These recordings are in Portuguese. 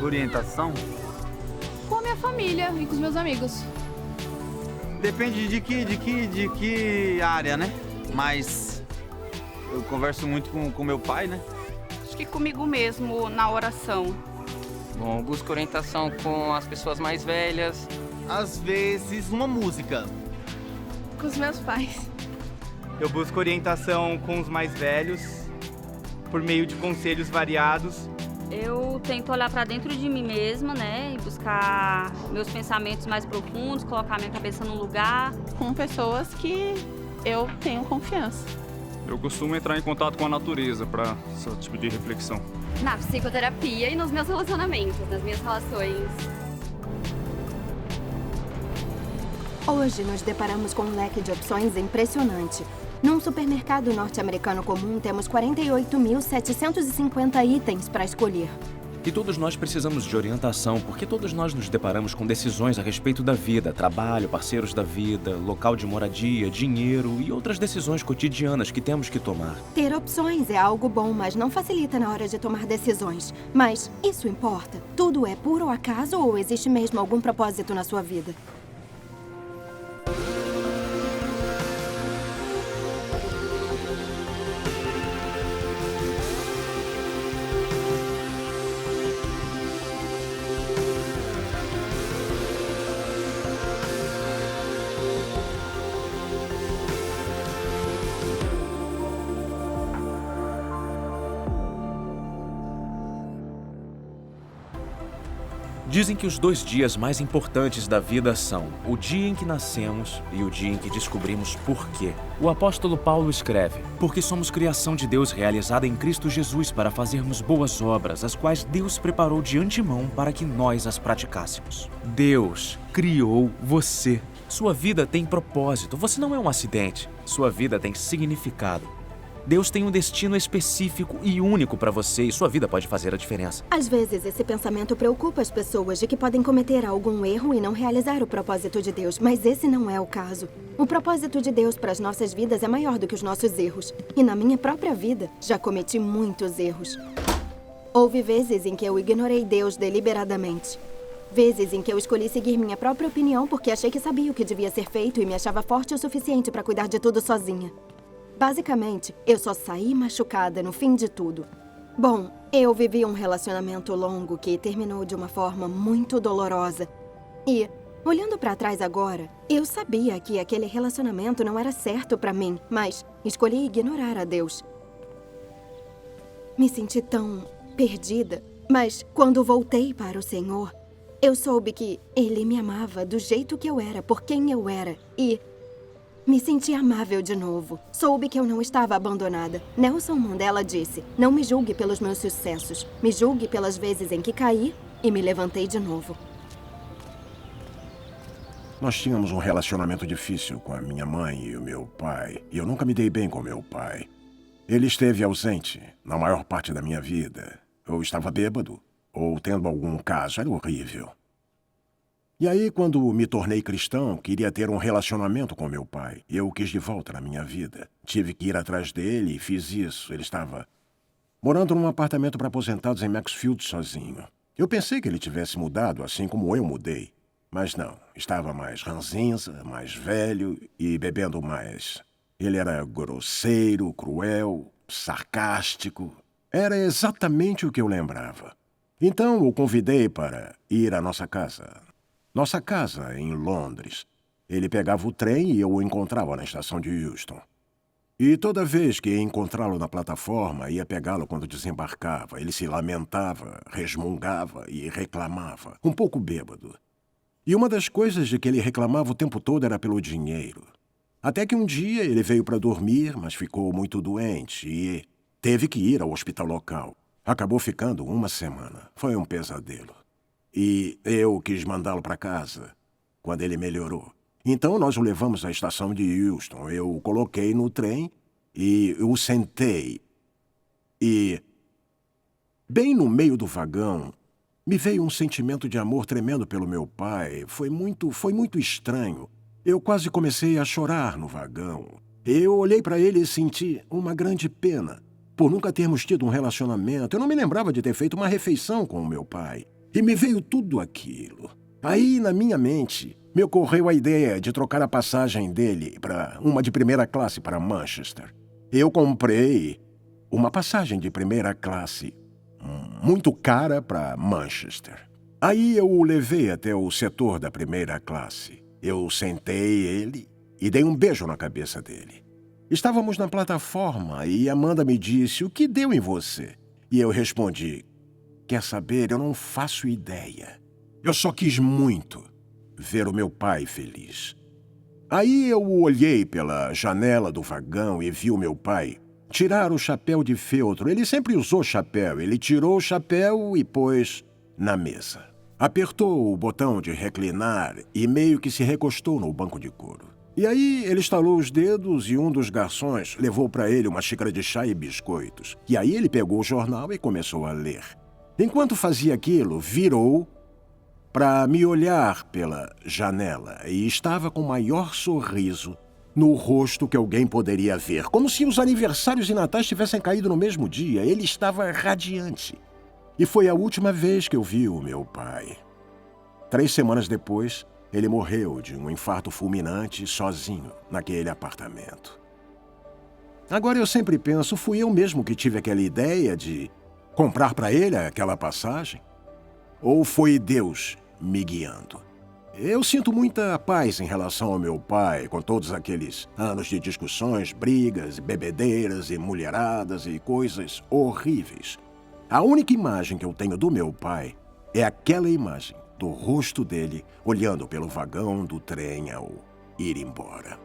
Orientação? Com a minha família e com os meus amigos. Depende de que área, né? Mas eu converso muito com meu pai, né? Acho que comigo mesmo, na oração. Bom, eu busco orientação com as pessoas mais velhas. Às vezes, uma música. Com os meus pais. Eu busco orientação com os mais velhos, por meio de conselhos variados. Eu tento olhar para dentro de mim mesma, né, e buscar meus pensamentos mais profundos, colocar minha cabeça no lugar. Com pessoas que eu tenho confiança. Eu costumo entrar em contato com a natureza para esse tipo de reflexão. Na psicoterapia e nos meus relacionamentos, nas minhas relações. Hoje nos deparamos com um leque de opções impressionante. Num supermercado norte-americano comum, temos 48.750 itens para escolher. E todos nós precisamos de orientação, porque todos nós nos deparamos com decisões a respeito da vida, trabalho, parceiros da vida, local de moradia, dinheiro e outras decisões cotidianas que temos que tomar. Ter opções é algo bom, mas não facilita na hora de tomar decisões. Mas isso importa? Tudo é puro acaso ou existe mesmo algum propósito na sua vida? Dizem que os 2 dias mais importantes da vida são o dia em que nascemos e o dia em que descobrimos por quê. O apóstolo Paulo escreve: porque somos criação de Deus realizada em Cristo Jesus para fazermos boas obras, as quais Deus preparou de antemão para que nós as praticássemos. Deus criou você. Sua vida tem propósito. Você não é um acidente. Sua vida tem significado. Deus tem um destino específico e único para você e sua vida pode fazer a diferença. Às vezes, esse pensamento preocupa as pessoas de que podem cometer algum erro e não realizar o propósito de Deus, mas esse não é o caso. O propósito de Deus para as nossas vidas é maior do que os nossos erros. E na minha própria vida, já cometi muitos erros. Houve vezes em que eu ignorei Deus deliberadamente. Vezes em que eu escolhi seguir minha própria opinião porque achei que sabia o que devia ser feito e me achava forte o suficiente para cuidar de tudo sozinha. Basicamente, eu só saí machucada no fim de tudo. Bom, eu vivi um relacionamento longo que terminou de uma forma muito dolorosa. E, olhando pra trás agora, eu sabia que aquele relacionamento não era certo pra mim, mas escolhi ignorar a Deus. Me senti tão perdida, mas quando voltei para o Senhor, eu soube que Ele me amava do jeito que eu era, por quem eu era, e me senti amável de novo. Soube que eu não estava abandonada. Nelson Mandela disse: não me julgue pelos meus sucessos. Me julgue pelas vezes em que caí e me levantei de novo. Nós tínhamos um relacionamento difícil com a minha mãe e o meu pai. E eu nunca me dei bem com meu pai. Ele esteve ausente na maior parte da minha vida. Ou estava bêbado, ou tendo algum caso. Era horrível. E aí, quando me tornei cristão, queria ter um relacionamento com meu pai. Eu o quis de volta na minha vida. Tive que ir atrás dele e fiz isso. Ele estava morando num apartamento para aposentados em Maxfield sozinho. Eu pensei que ele tivesse mudado, assim como eu mudei. Mas não. Estava mais ranzinza, mais velho e bebendo mais. Ele era grosseiro, cruel, sarcástico. Era exatamente o que eu lembrava. Então, o convidei para ir à nossa casa. Nossa casa, em Londres. Ele pegava o trem e eu o encontrava na estação de Houston. E toda vez que ia encontrá-lo na plataforma, ia pegá-lo quando desembarcava. Ele se lamentava, resmungava e reclamava, um pouco bêbado. E uma das coisas de que ele reclamava o tempo todo era pelo dinheiro. Até que um dia ele veio para dormir, mas ficou muito doente e teve que ir ao hospital local. Acabou ficando 1 semana. Foi um pesadelo. E eu quis mandá-lo para casa, quando ele melhorou. Então, nós o levamos à estação de Houston. Eu o coloquei no trem e o sentei. E, bem no meio do vagão, me veio um sentimento de amor tremendo pelo meu pai. Foi muito estranho. Eu quase comecei a chorar no vagão. Eu olhei para ele e senti uma grande pena por nunca termos tido um relacionamento. Eu não me lembrava de ter feito uma refeição com o meu pai. E me veio tudo aquilo. Aí, na minha mente, me ocorreu a ideia de trocar a passagem dele para uma de primeira classe para Manchester. Eu comprei uma passagem de primeira classe muito cara para Manchester. Aí eu o levei até o setor da primeira classe. Eu sentei ele e dei um beijo na cabeça dele. Estávamos na plataforma e Amanda me disse: "O que deu em você?" E eu respondi: "Quer saber? Eu não faço ideia. Eu só quis muito ver o meu pai feliz." Aí eu o olhei pela janela do vagão e vi o meu pai tirar o chapéu de feltro. Ele sempre usou chapéu. Ele tirou o chapéu e pôs na mesa. Apertou o botão de reclinar e meio que se recostou no banco de couro. E aí ele estalou os dedos e um dos garçons levou para ele uma xícara de chá e biscoitos. E aí ele pegou o jornal e começou a ler. Enquanto fazia aquilo, virou para me olhar pela janela e estava com o maior sorriso no rosto que alguém poderia ver. Como se os aniversários e natais tivessem caído no mesmo dia. Ele estava radiante. E foi a última vez que eu vi o meu pai. 3 semanas depois, ele morreu de um infarto fulminante sozinho naquele apartamento. Agora eu sempre penso, fui eu mesmo que tive aquela ideia de comprar para ele aquela passagem? Ou foi Deus me guiando? Eu sinto muita paz em relação ao meu pai, com todos aqueles anos de discussões, brigas, bebedeiras e mulheradas e coisas horríveis. A única imagem que eu tenho do meu pai é aquela imagem do rosto dele olhando pelo vagão do trem ao ir embora.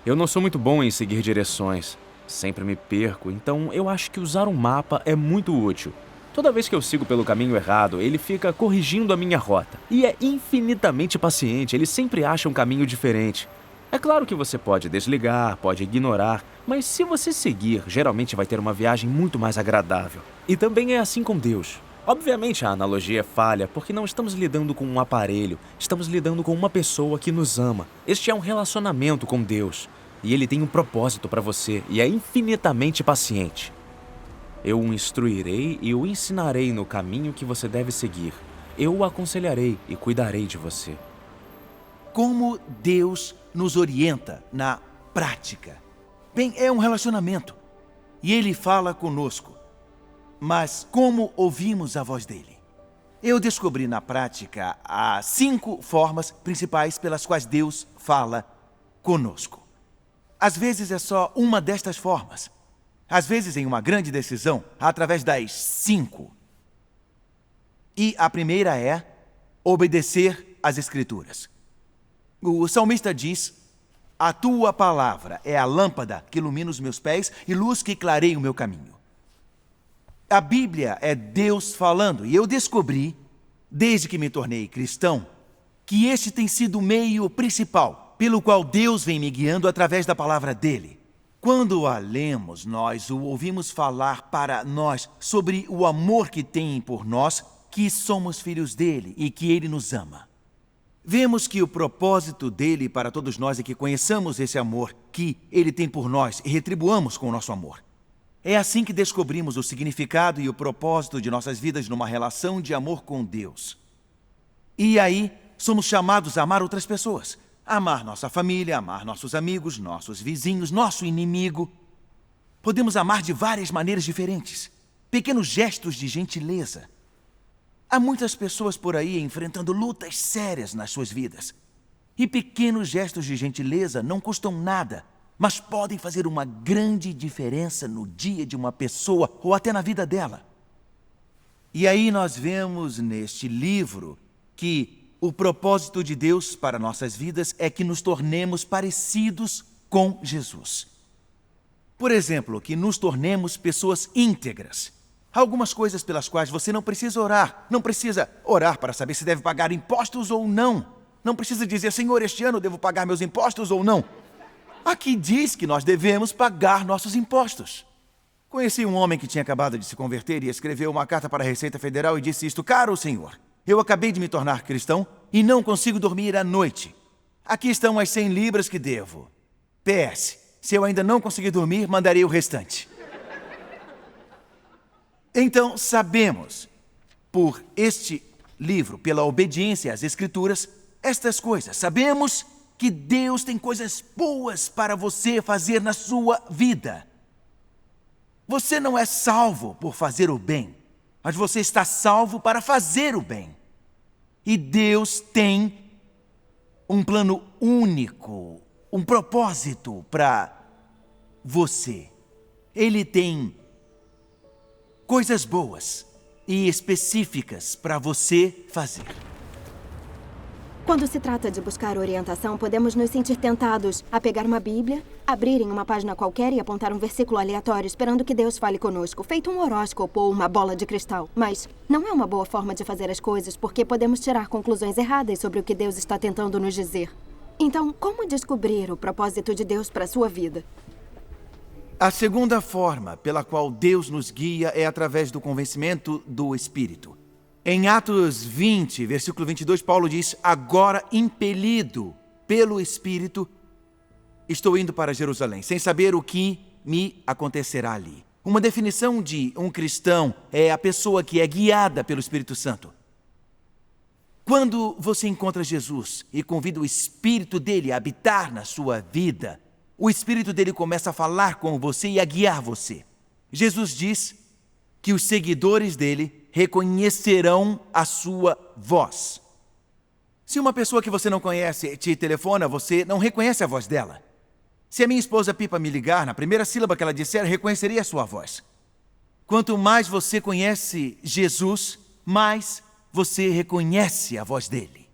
Eu não sou muito bom em seguir direções. Sempre me perco, então eu acho que usar um mapa é muito útil. Toda vez que eu sigo pelo caminho errado, ele fica corrigindo a minha rota. E é infinitamente paciente, ele sempre acha um caminho diferente. É claro que você pode desligar, pode ignorar, mas se você seguir, geralmente vai ter uma viagem muito mais agradável. E também é assim com Deus. Obviamente a analogia é falha, porque não estamos lidando com um aparelho, estamos lidando com uma pessoa que nos ama. Este é um relacionamento com Deus, e Ele tem um propósito para você, e é infinitamente paciente. Eu o instruirei e o ensinarei no caminho que você deve seguir. Eu o aconselharei e cuidarei de você. Como Deus nos orienta na prática? Bem, é um relacionamento, e Ele fala conosco. Mas como ouvimos a voz dele? Eu descobri na prática as 5 formas principais pelas quais Deus fala conosco. Às vezes é só uma destas formas. Às vezes em uma grande decisão, através das 5. E a primeira é obedecer às Escrituras. O salmista diz: "A tua palavra é a lâmpada que ilumina os meus pés e luz que clareia o meu caminho." A Bíblia é Deus falando, e eu descobri, desde que me tornei cristão, que este tem sido o meio principal pelo qual Deus vem me guiando através da palavra dele. Quando a lemos, nós o ouvimos falar para nós sobre o amor que tem por nós, que somos filhos dele e que ele nos ama. Vemos que o propósito dele para todos nós é que conheçamos esse amor que ele tem por nós e retribuamos com o nosso amor. É assim que descobrimos o significado e o propósito de nossas vidas numa relação de amor com Deus. E aí, somos chamados a amar outras pessoas. Amar nossa família, amar nossos amigos, nossos vizinhos, nosso inimigo. Podemos amar de várias maneiras diferentes. Pequenos gestos de gentileza. Há muitas pessoas por aí enfrentando lutas sérias nas suas vidas. E pequenos gestos de gentileza não custam nada, mas podem fazer uma grande diferença no dia de uma pessoa ou até na vida dela. E aí nós vemos neste livro que o propósito de Deus para nossas vidas é que nos tornemos parecidos com Jesus. Por exemplo, que nos tornemos pessoas íntegras. Há algumas coisas pelas quais você não precisa orar. Não precisa orar para saber se deve pagar impostos ou não. Não precisa dizer, Senhor, este ano eu devo pagar meus impostos ou não. Aqui diz que nós devemos pagar nossos impostos. Conheci um homem que tinha acabado de se converter e escreveu uma carta para a Receita Federal e disse isto: Caro senhor, eu acabei de me tornar cristão e não consigo dormir à noite. Aqui estão as 100 libras que devo. PS, se eu ainda não conseguir dormir, mandarei o restante. Então, sabemos, por este livro, pela obediência às Escrituras, estas coisas. Sabemos que Deus tem coisas boas para você fazer na sua vida. Você não é salvo por fazer o bem, mas você está salvo para fazer o bem. E Deus tem um plano único, um propósito para você. Ele tem coisas boas e específicas para você fazer. Quando se trata de buscar orientação, podemos nos sentir tentados a pegar uma Bíblia, abrir em uma página qualquer e apontar um versículo aleatório, esperando que Deus fale conosco, feito um horóscopo ou uma bola de cristal. Mas não é uma boa forma de fazer as coisas, porque podemos tirar conclusões erradas sobre o que Deus está tentando nos dizer. Então, como descobrir o propósito de Deus para a sua vida? A segunda forma pela qual Deus nos guia é através do convencimento do Espírito. Em Atos 20, versículo 22, Paulo diz: Agora, impelido pelo Espírito, estou indo para Jerusalém, sem saber o que me acontecerá ali. Uma definição de um cristão é a pessoa que é guiada pelo Espírito Santo. Quando você encontra Jesus e convida o Espírito dele a habitar na sua vida, o Espírito dele começa a falar com você e a guiar você. Jesus diz que os seguidores dele reconhecerão a sua voz. Se uma pessoa que você não conhece te telefona, você não reconhece a voz dela. Se a minha esposa Pipa me ligar, na primeira sílaba que ela disser, reconhecerei a sua voz. Quanto mais você conhece Jesus, mais você reconhece a voz dele.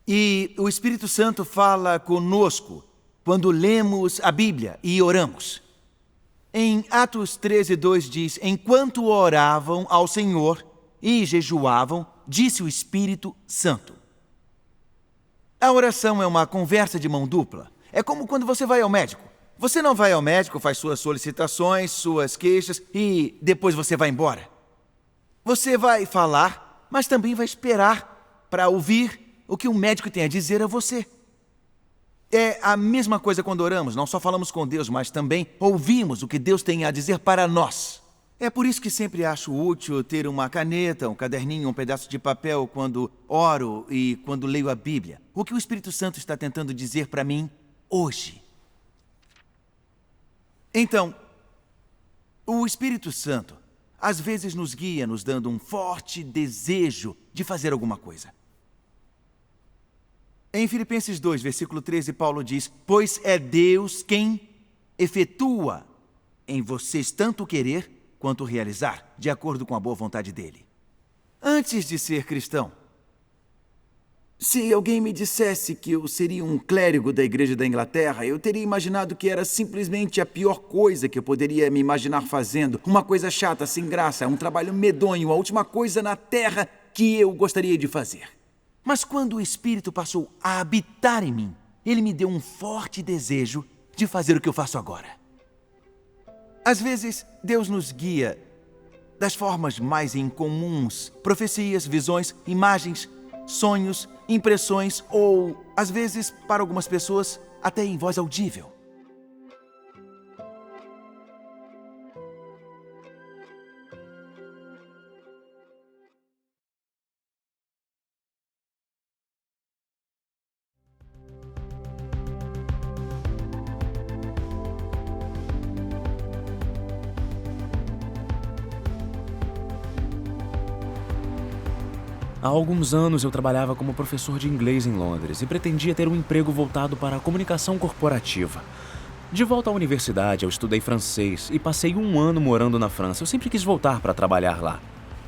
E o Espírito Santo fala conosco quando lemos a Bíblia e oramos. Em Atos 13:2 diz: Enquanto oravam ao Senhor e jejuavam, disse o Espírito Santo. A oração é uma conversa de mão dupla. É como quando você vai ao médico. Você não vai ao médico, faz suas solicitações, suas queixas e depois você vai embora. Você vai falar, mas também vai esperar para ouvir o que o médico tem a dizer a você. É a mesma coisa quando oramos. Não só falamos com Deus, mas também ouvimos o que Deus tem a dizer para nós. É por isso que sempre acho útil ter uma caneta, um caderninho, um pedaço de papel quando oro e quando leio a Bíblia. O que o Espírito Santo está tentando dizer para mim hoje. Então, o Espírito Santo às vezes nos guia, nos dando um forte desejo de fazer alguma coisa. Em Filipenses 2, versículo 13, Paulo diz: Pois é Deus quem efetua em vocês tanto querer quanto realizar, de acordo com a boa vontade dele. Antes de ser cristão, se alguém me dissesse que eu seria um clérigo da Igreja da Inglaterra, eu teria imaginado que era simplesmente a pior coisa que eu poderia me imaginar fazendo. Uma coisa chata, sem graça, um trabalho medonho, a última coisa na terra que eu gostaria de fazer. Mas quando o Espírito passou a habitar em mim, ele me deu um forte desejo de fazer o que eu faço agora. Às vezes, Deus nos guia das formas mais incomuns, profecias, visões, imagens, sonhos, impressões ou, às vezes, para algumas pessoas, até em voz audível. Há alguns anos eu trabalhava como professor de inglês em Londres e pretendia ter um emprego voltado para a comunicação corporativa. De volta à universidade, eu estudei francês e passei 1 ano morando na França. Eu sempre quis voltar para trabalhar lá.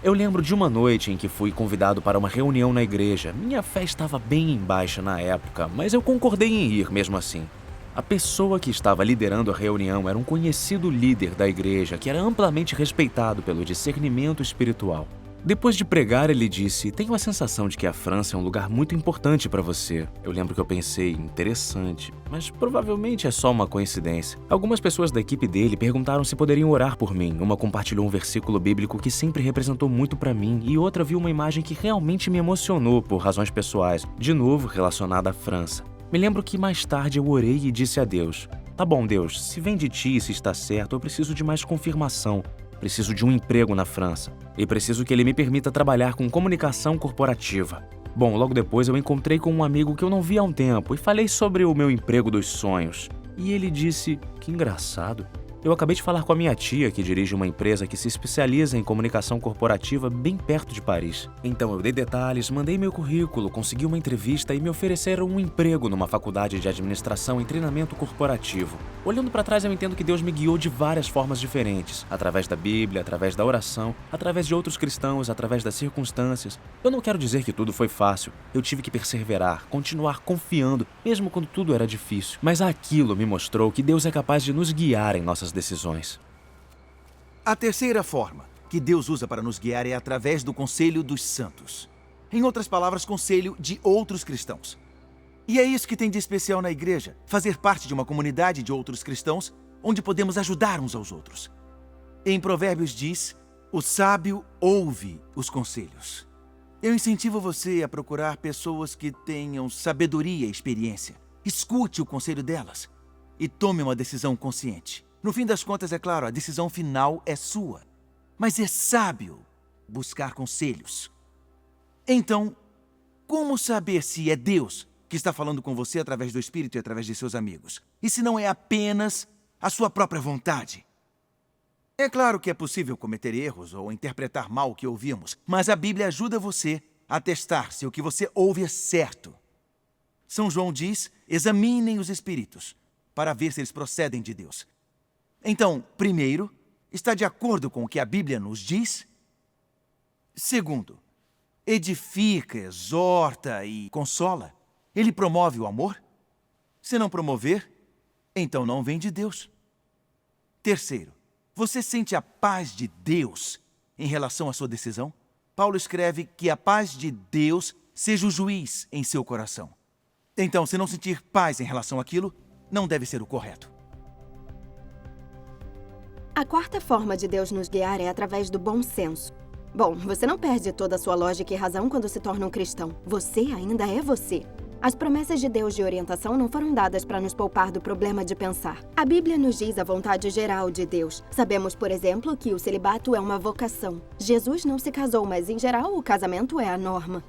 Eu lembro de uma noite em que fui convidado para uma reunião na igreja. Minha fé estava bem em baixa na época, mas eu concordei em ir mesmo assim. A pessoa que estava liderando a reunião era um conhecido líder da igreja que era amplamente respeitado pelo discernimento espiritual. Depois de pregar, ele disse: tenho a sensação de que a França é um lugar muito importante para você. Eu lembro que eu pensei: interessante, mas provavelmente é só uma coincidência. Algumas pessoas da equipe dele perguntaram se poderiam orar por mim. Uma compartilhou um versículo bíblico que sempre representou muito para mim e outra viu uma imagem que realmente me emocionou por razões pessoais, de novo relacionada à França. Me lembro que mais tarde eu orei e disse a Deus: tá bom, Deus, se vem de ti e se está certo, eu preciso de mais confirmação. Preciso de um emprego na França. E preciso que ele me permita trabalhar com comunicação corporativa. Bom, logo depois eu encontrei com um amigo que eu não via há um tempo e falei sobre o meu emprego dos sonhos. E ele disse: que engraçado. Eu acabei de falar com a minha tia, que dirige uma empresa que se especializa em comunicação corporativa bem perto de Paris. Então eu dei detalhes, mandei meu currículo, consegui uma entrevista e me ofereceram um emprego numa faculdade de administração em treinamento corporativo. Olhando para trás, eu entendo que Deus me guiou de várias formas diferentes. Através da Bíblia, através da oração, através de outros cristãos, através das circunstâncias. Eu não quero dizer que tudo foi fácil. Eu tive que perseverar, continuar confiando, mesmo quando tudo era difícil. Mas aquilo me mostrou que Deus é capaz de nos guiar em nossas decisões. A terceira forma que Deus usa para nos guiar é através do conselho dos santos. Em outras palavras, conselho de outros cristãos. E é isso que tem de especial na igreja, fazer parte de uma comunidade de outros cristãos onde podemos ajudar uns aos outros. Em Provérbios diz: o sábio ouve os conselhos. Eu incentivo você a procurar pessoas que tenham sabedoria e experiência. Escute o conselho delas e tome uma decisão consciente. No fim das contas, é claro, a decisão final é sua. Mas é sábio buscar conselhos. Então, como saber se é Deus que está falando com você através do Espírito e através de seus amigos? E se não é apenas a sua própria vontade? É claro que é possível cometer erros ou interpretar mal o que ouvimos, mas a Bíblia ajuda você a testar se o que você ouve é certo. São João diz: examinem os espíritos para ver se eles procedem de Deus. Então, primeiro, está de acordo com o que a Bíblia nos diz? Segundo, edifica, exorta e consola. Ele promove o amor? Se não promover, então não vem de Deus. Terceiro, você sente a paz de Deus em relação à sua decisão? Paulo escreve que a paz de Deus seja o juiz em seu coração. Então, se não sentir paz em relação àquilo, não deve ser o correto. A quarta forma de Deus nos guiar é através do bom senso. Bom, você não perde toda a sua lógica e razão quando se torna um cristão. Você ainda é você. As promessas de Deus de orientação não foram dadas para nos poupar do problema de pensar. A Bíblia nos diz a vontade geral de Deus. Sabemos, por exemplo, que o celibato é uma vocação. Jesus não se casou, mas em geral o casamento é a norma.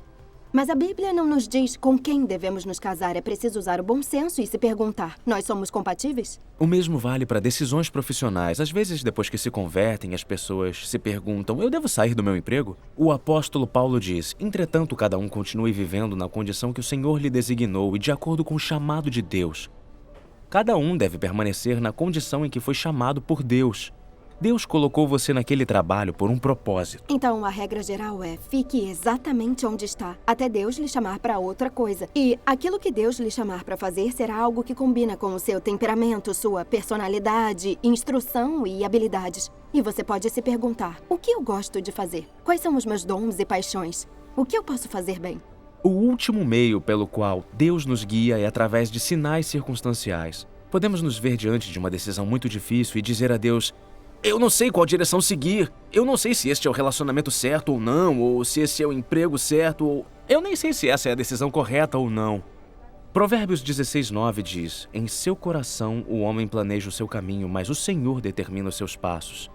Mas a Bíblia não nos diz com quem devemos nos casar. É preciso usar o bom senso e se perguntar: nós somos compatíveis? O mesmo vale para decisões profissionais. Às vezes, depois que se convertem, as pessoas se perguntam: eu devo sair do meu emprego? O apóstolo Paulo diz: entretanto, cada um continue vivendo na condição que o Senhor lhe designou e de acordo com o chamado de Deus. Cada um deve permanecer na condição em que foi chamado por Deus. Deus colocou você naquele trabalho por um propósito. Então, a regra geral é: fique exatamente onde está, até Deus lhe chamar para outra coisa. E aquilo que Deus lhe chamar para fazer será algo que combina com o seu temperamento, sua personalidade, instrução e habilidades. E você pode se perguntar: o que eu gosto de fazer? Quais são os meus dons e paixões? O que eu posso fazer bem? O último meio pelo qual Deus nos guia é através de sinais circunstanciais. Podemos nos ver diante de uma decisão muito difícil e dizer a Deus: eu não sei qual direção seguir. Eu não sei se este é o relacionamento certo ou não, ou se esse é o emprego certo, ou... eu nem sei se essa é a decisão correta ou não. Provérbios 16:9 diz: em seu coração o homem planeja o seu caminho, mas o Senhor determina os seus passos.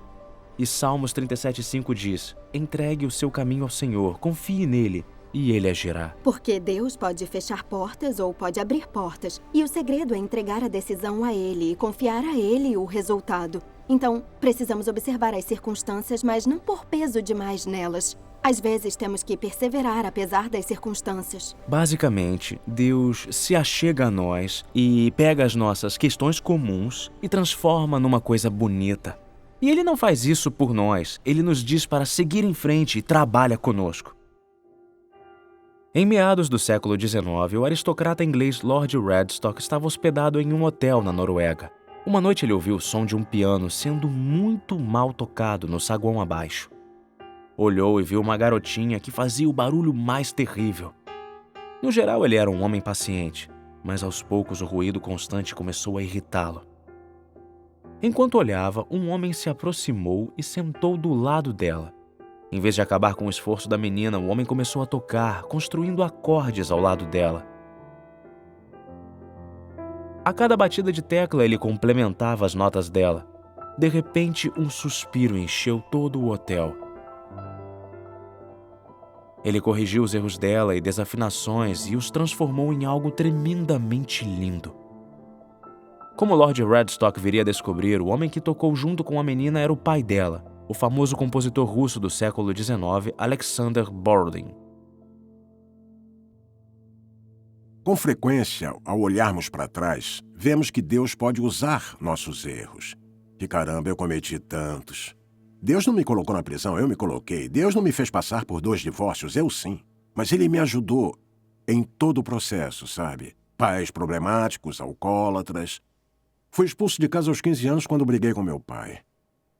E Salmos 37:5 diz: entregue o seu caminho ao Senhor, confie nele, e ele agirá. Porque Deus pode fechar portas ou pode abrir portas. E o segredo é entregar a decisão a Ele e confiar a Ele o resultado. Então, precisamos observar as circunstâncias, mas não pôr peso demais nelas. Às vezes, temos que perseverar apesar das circunstâncias. Basicamente, Deus se achega a nós e pega as nossas questões comuns e transforma numa coisa bonita. E Ele não faz isso por nós. Ele nos diz para seguir em frente e trabalha conosco. Em meados do século XIX, o aristocrata inglês Lord Redstock estava hospedado em um hotel na Noruega. Uma noite ele ouviu o som de um piano sendo muito mal tocado no saguão abaixo. Olhou e viu uma garotinha que fazia o barulho mais terrível. No geral, ele era um homem paciente, mas aos poucos o ruído constante começou a irritá-lo. Enquanto olhava, um homem se aproximou e sentou do lado dela. Em vez de acabar com o esforço da menina, o homem começou a tocar, construindo acordes ao lado dela. A cada batida de tecla, ele complementava as notas dela. De repente, um suspiro encheu todo o hotel. Ele corrigiu os erros dela e desafinações e os transformou em algo tremendamente lindo. Como Lord Redstock viria a descobrir, o homem que tocou junto com a menina era o pai dela, o famoso compositor russo do século XIX, Alexander Bordin. Com frequência, ao olharmos para trás, vemos que Deus pode usar nossos erros. Que caramba, eu cometi tantos. Deus não me colocou na prisão, eu me coloquei. Deus não me fez passar por 2 divórcios, eu sim. Mas Ele me ajudou em todo o processo, sabe? Pais problemáticos, alcoólatras. Fui expulso de casa aos 15 anos quando briguei com meu pai.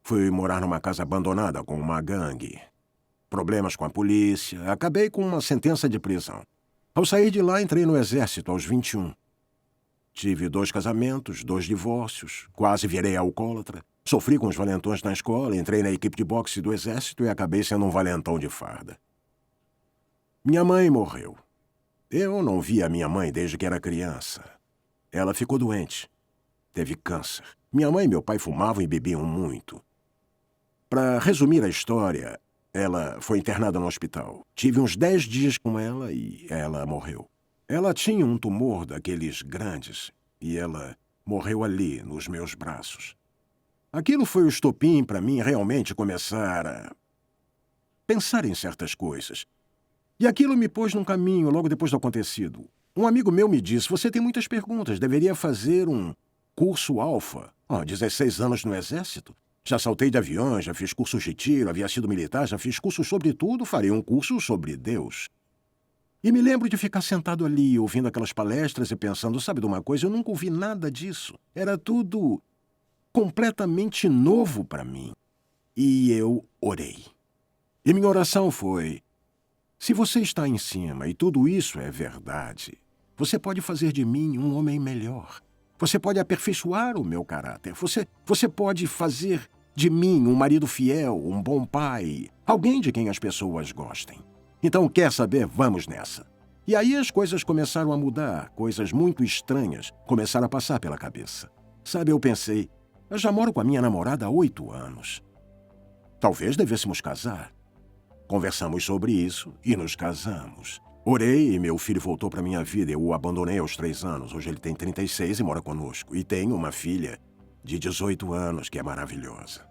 Fui morar numa casa abandonada com uma gangue. Problemas com a polícia. Acabei com uma sentença de prisão. Ao sair de lá, entrei no exército aos 21. Tive 2 casamentos, 2 divórcios, quase virei alcoólatra. Sofri com os valentões na escola, entrei na equipe de boxe do exército e acabei sendo um valentão de farda. Minha mãe morreu. Eu não vi a minha mãe desde que era criança. Ela ficou doente. Teve câncer. Minha mãe e meu pai fumavam e bebiam muito. Para resumir a história, ela foi internada no hospital. Tive uns 10 dias com ela e ela morreu. Ela tinha um tumor daqueles grandes e ela morreu ali, nos meus braços. Aquilo foi o estopim para mim realmente começar a pensar em certas coisas. E aquilo me pôs num caminho logo depois do acontecido. Um amigo meu me disse, você tem muitas perguntas, deveria fazer um curso alfa. 16 anos no exército. Já saltei de aviões, já fiz cursos de tiro, havia sido militar, já fiz cursos sobre tudo, farei um curso sobre Deus. E me lembro de ficar sentado ali, ouvindo aquelas palestras e pensando, sabe de uma coisa, eu nunca ouvi nada disso. Era tudo completamente novo para mim. E eu orei. E minha oração foi, se você está em cima e tudo isso é verdade, você pode fazer de mim um homem melhor. Você pode aperfeiçoar o meu caráter. Você pode fazer de mim um marido fiel, um bom pai, alguém de quem as pessoas gostem. Então, quer saber? Vamos nessa. E aí as coisas começaram a mudar, coisas muito estranhas começaram a passar pela cabeça. Sabe, eu pensei, eu já moro com a minha namorada há 8 anos. Talvez devêssemos casar. Conversamos sobre isso e nos casamos. Orei e meu filho voltou para minha vida. Eu o abandonei aos 3 anos. Hoje ele tem 36 e mora conosco. E tenho uma filha de 18 anos que é maravilhosa.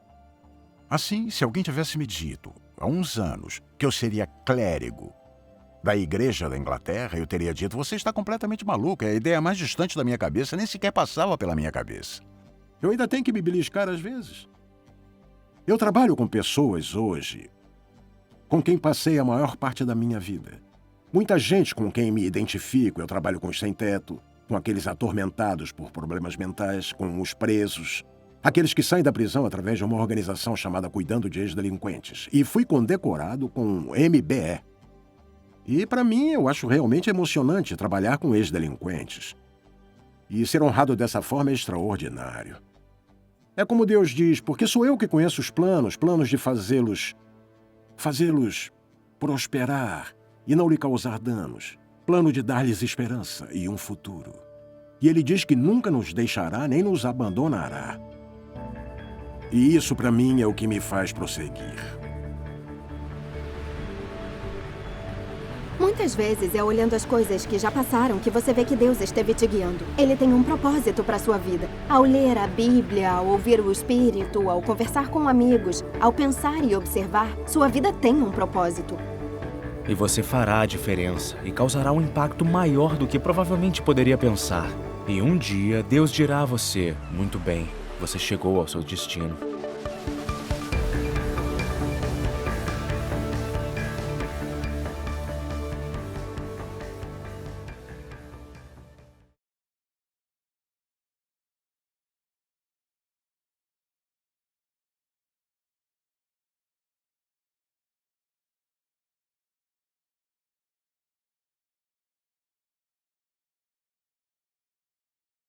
Assim, se alguém tivesse me dito, há uns anos, que eu seria clérigo da Igreja da Inglaterra, eu teria dito, você está completamente maluco, é a ideia mais distante da minha cabeça, nem sequer passava pela minha cabeça. Eu ainda tenho que me beliscar às vezes. Eu trabalho com pessoas hoje com quem passei a maior parte da minha vida. Muita gente com quem me identifico. Eu trabalho com os sem-teto, com aqueles atormentados por problemas mentais, com os presos, aqueles que saem da prisão através de uma organização chamada Cuidando de Ex-Delinquentes. E fui condecorado com um MBE. E, para mim, eu acho realmente emocionante trabalhar com ex-delinquentes. E ser honrado dessa forma é extraordinário. É como Deus diz, porque sou eu que conheço os planos de fazê-los prosperar e não lhe causar danos. Plano de dar-lhes esperança e um futuro. E Ele diz que nunca nos deixará nem nos abandonará. E isso, para mim, é o que me faz prosseguir. Muitas vezes é olhando as coisas que já passaram que você vê que Deus esteve te guiando. Ele tem um propósito para sua vida. Ao ler a Bíblia, ao ouvir o Espírito, ao conversar com amigos, ao pensar e observar, sua vida tem um propósito. E você fará a diferença e causará um impacto maior do que provavelmente poderia pensar. E um dia, Deus dirá a você, muito bem, você chegou ao seu destino.